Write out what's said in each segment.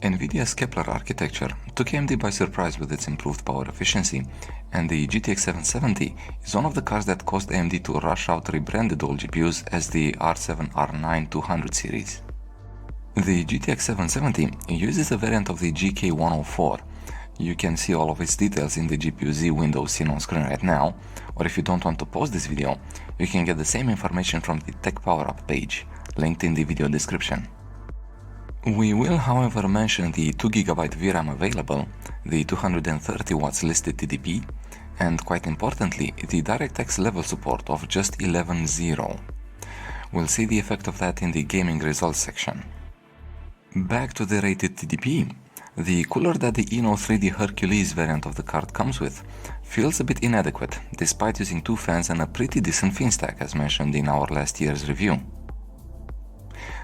NVIDIA's Kepler architecture took AMD by surprise with its improved power efficiency, and the GTX 770 is one of the cards that caused AMD to rush out rebranded old GPUs as the R7 R9 200 series. The GTX 770 uses a variant of the GK104. You can see all of its details in the GPU Z window seen on screen right now, or if you don't want to pause this video, you can get the same information from the Tech Power Up page, linked in the video description. We will, however, mention the 2GB VRAM available, the 230 watts listed TDP, and quite importantly, the DirectX level support of just 11.0. We'll see the effect of that in the gaming results section. Back to the rated TDP, the cooler that the Eno 3D Hercules variant of the card comes with feels a bit inadequate, despite using two fans and a pretty decent fin stack as mentioned in our last year's review.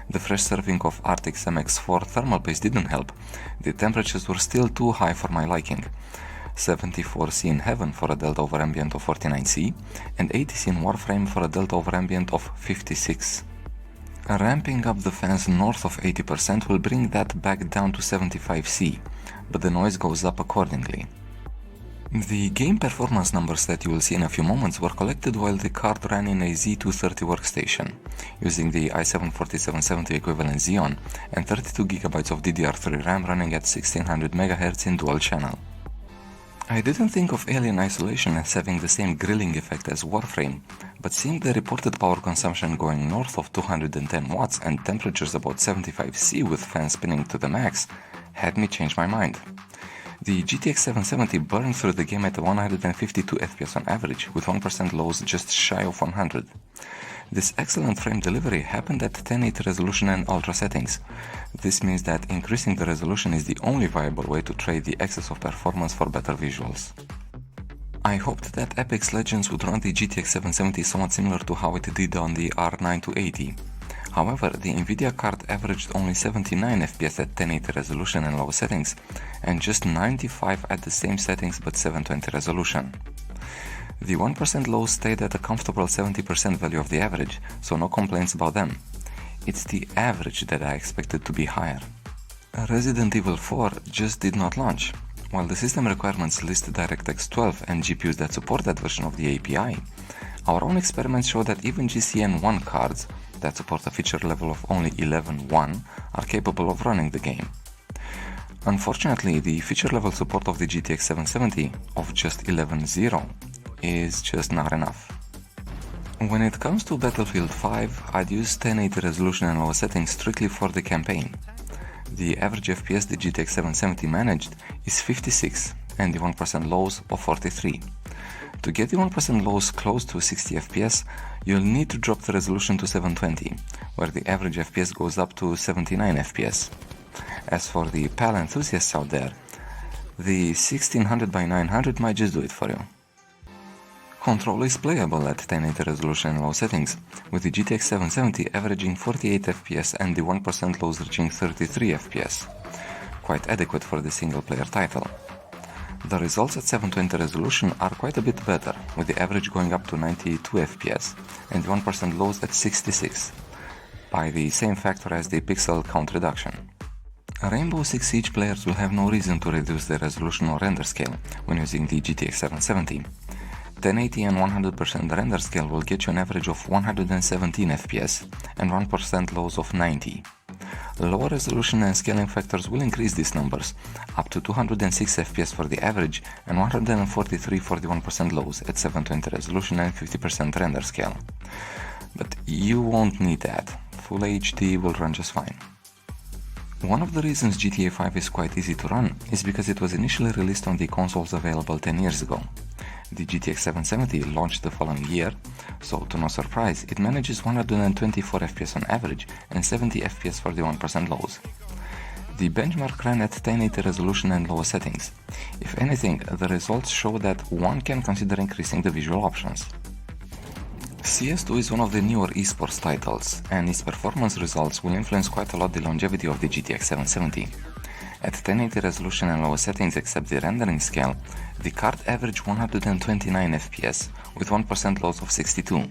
The fresh serving of Arctic's MX4 thermal paste didn't help. The temperatures were still too high for my liking. 74C in heaven for a delta over ambient of 49C, and 80C in Warframe for a delta over ambient of 56. Ramping up the fans north of 80% will bring that back down to 75C, but the noise goes up accordingly. The game performance numbers that you will see in a few moments were collected while the card ran in a Z230 workstation, using the i7-4770 equivalent Xeon and 32GB of DDR3 RAM running at 1600 MHz in dual channel. I didn't think of Alien Isolation as having the same grilling effect as Warframe, but seeing the reported power consumption going north of 210 watts and temperatures about 75C with fans spinning to the max had me change my mind. The GTX 770 burned through the game at 152 FPS on average, with 1% lows just shy of 100. This excellent frame delivery happened at 1080 resolution and ultra settings. This means that increasing the resolution is the only viable way to trade the excess of performance for better visuals. I hoped that Apex Legends would run the GTX 770 somewhat similar to how it did on the R9 280. However, the Nvidia card averaged only 79 FPS at 1080 resolution and low settings, and just 95 at the same settings but 720 resolution. The 1% lows stayed at a comfortable 70% value of the average, so no complaints about them. It's the average that I expected to be higher. Resident Evil 4 just did not launch. While the system requirements list DirectX 12 and GPUs that support that version of the API, our own experiments show that even GCN1 cards that support a feature level of only 11.1 are capable of running the game. Unfortunately, the feature level support of the GTX 770 of just 11.0 is just not enough. When it comes to Battlefield 5, I'd use 1080 resolution and lower settings strictly for the campaign. The average FPS the GTX 770 managed is 56 and the 1% lows of 43. To get the 1% lows close to 60 FPS, you'll need to drop the resolution to 720, where the average FPS goes up to 79 FPS. As for the PAL enthusiasts out there, the 1600x900 might just do it for you. Control is playable at 1080 resolution and low settings, with the GTX 770 averaging 48 FPS and the 1% lows reaching 33 FPS. Quite adequate for the single player title. The results at 720 resolution are quite a bit better, with the average going up to 92 FPS and the 1% lows at 66, by the same factor as the pixel count reduction. Rainbow Six Siege players will have no reason to reduce their resolution or render scale when using the GTX 770. 1080 and 100% render scale will get you an average of 117 FPS and 1% lows of 90. Lower resolution and scaling factors will increase these numbers, up to 206 FPS for the average and 143 for the 1% lows at 720 resolution and 50% render scale. But you won't need that, Full HD will run just fine. One of the reasons GTA 5 is quite easy to run is because it was initially released on the consoles available 10 years ago. The GTX 770 launched the following year, so to no surprise, it manages 124 FPS on average and 70 FPS for the 1% lows. The benchmark ran at 1080 resolution and lower settings. If anything, the results show that one can consider increasing the visual options. CS2 is one of the newer esports titles, and its performance results will influence quite a lot the longevity of the GTX 770. At 1080 resolution and lower settings except the rendering scale, the card averaged 129 FPS with 1% loss of 62.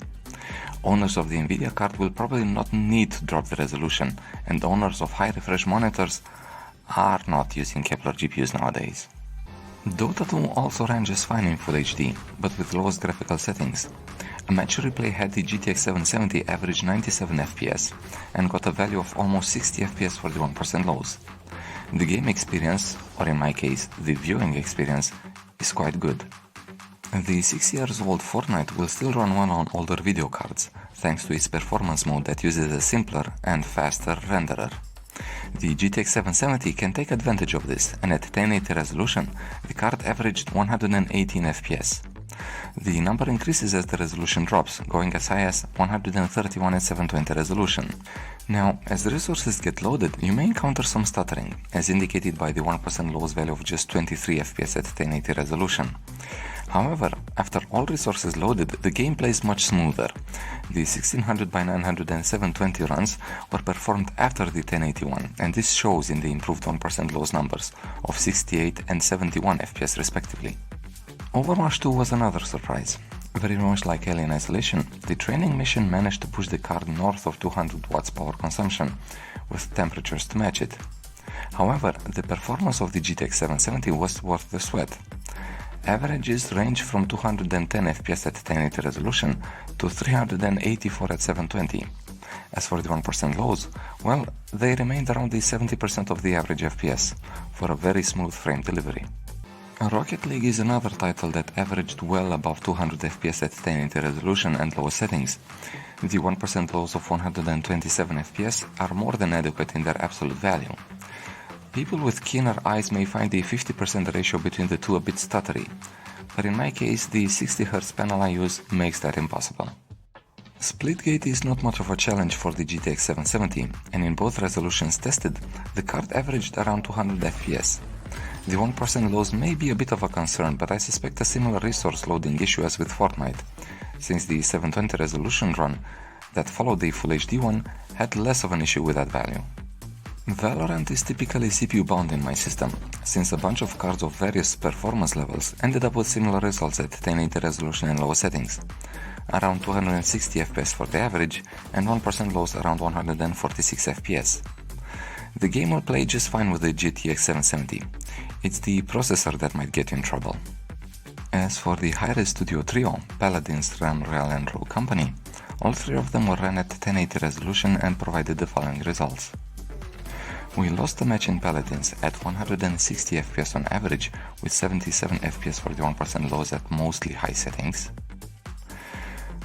Owners of the Nvidia card will probably not need to drop the resolution, and owners of high refresh monitors are not using Kepler GPUs nowadays. Dota 2 also ran just fine in Full HD, but with lowest graphical settings. A match replay had the GTX 770 average 97 FPS and got a value of almost 60 FPS for the 1% lows. The game experience, or in my case, the viewing experience, is quite good. The 6 years old Fortnite will still run well on older video cards, thanks to its performance mode that uses a simpler and faster renderer. The GTX 770 can take advantage of this, and at 1080 resolution, the card averaged 118 FPS. The number increases as the resolution drops, going as high as 131 at 720 resolution. Now, as the resources get loaded, you may encounter some stuttering, as indicated by the 1% loss value of just 23 FPS at 1080 resolution. However, after all resources loaded, the game plays much smoother. The 1600 by 900 and 720 runs were performed after the 1081, and this shows in the improved 1% loss numbers of 68 and 71 FPS respectively. Overwatch 2 was another surprise. Very much like Alien Isolation, the training mission managed to push the card north of 200 watts power consumption, with temperatures to match it. However, the performance of the GTX 770 was worth the sweat. Averages range from 210 FPS at 1080 resolution to 384 at 720. As for the 1% lows, well, they remained around the 70% of the average FPS, for a very smooth frame delivery. Rocket League is another title that averaged well above 200 FPS at 1080 resolution and low settings. The 1% lows of 127 FPS are more than adequate in their absolute value. People with keener eyes may find the 50% ratio between the two a bit stuttery, but in my case the 60Hz panel I use makes that impossible. Splitgate is not much of a challenge for the GTX 770, and in both resolutions tested, the card averaged around 200 FPS. The 1% lows may be a bit of a concern, but I suspect a similar resource loading issue as with Fortnite, since the 720 resolution run that followed the Full HD one had less of an issue with that value. Valorant is typically CPU bound in my system, since a bunch of cards of various performance levels ended up with similar results at 1080 resolution and lower settings, around 260 FPS for the average and 1% lows around 146 FPS. The game will play just fine with the GTX 770, it's the processor that might get you in trouble. As for the HiRez Studio trio, Paladins, Royale and Rogue Company, all three of them were run at 1080 resolution and provided the following results. We lost the match in Paladins at 160 FPS on average, with 77 FPS for the 1% lows at mostly high settings.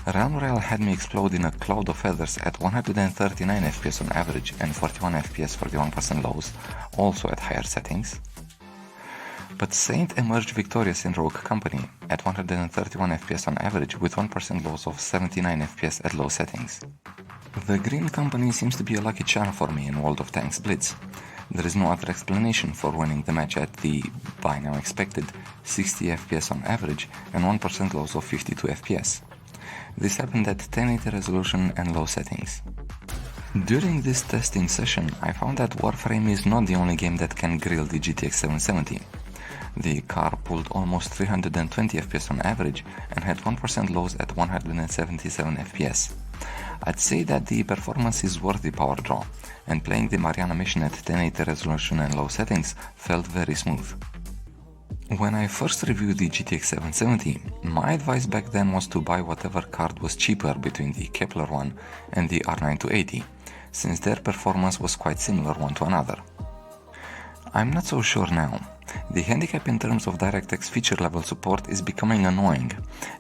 Royale had me explode in a cloud of feathers at 139 FPS on average and 41 FPS for the 1% lows, also at higher settings. But Saint emerged victorious in Rogue Company at 131 FPS on average with 1% lows of 79 FPS at low settings. The Green Company seems to be a lucky charm for me in World of Tanks Blitz. There is no other explanation for winning the match at the, by now expected, 60 FPS on average and 1% lows of 52 FPS. This happened at 1080 resolution and low settings. During this testing session, I found that Warframe is not the only game that can grill the GTX 770. The car pulled almost 320 FPS on average and had 1% lows at 177 FPS. I'd say that the performance is worth the power draw, and playing the Mariana mission at 1080 resolution and low settings felt very smooth. When I first reviewed the GTX 770, my advice back then was to buy whatever card was cheaper between the Kepler one and the R9 280, since their performance was quite similar one to another. I'm not so sure now. The handicap in terms of DirectX feature level support is becoming annoying,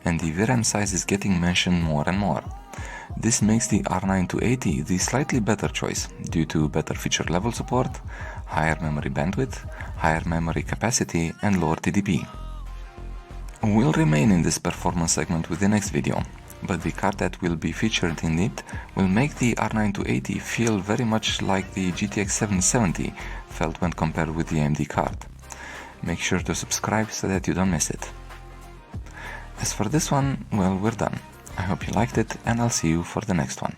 and the VRAM size is getting mentioned more and more. This makes the R9 280 the slightly better choice due to better feature level support, higher memory bandwidth, higher memory capacity and lower TDP. We'll remain in this performance segment with the next video, but the card that will be featured in it will make the R9 280 feel very much like the GTX 770 felt when compared with the AMD card. Make sure to subscribe so that you don't miss it. As for this one, well, we're done. I hope you liked it, and I'll see you for the next one.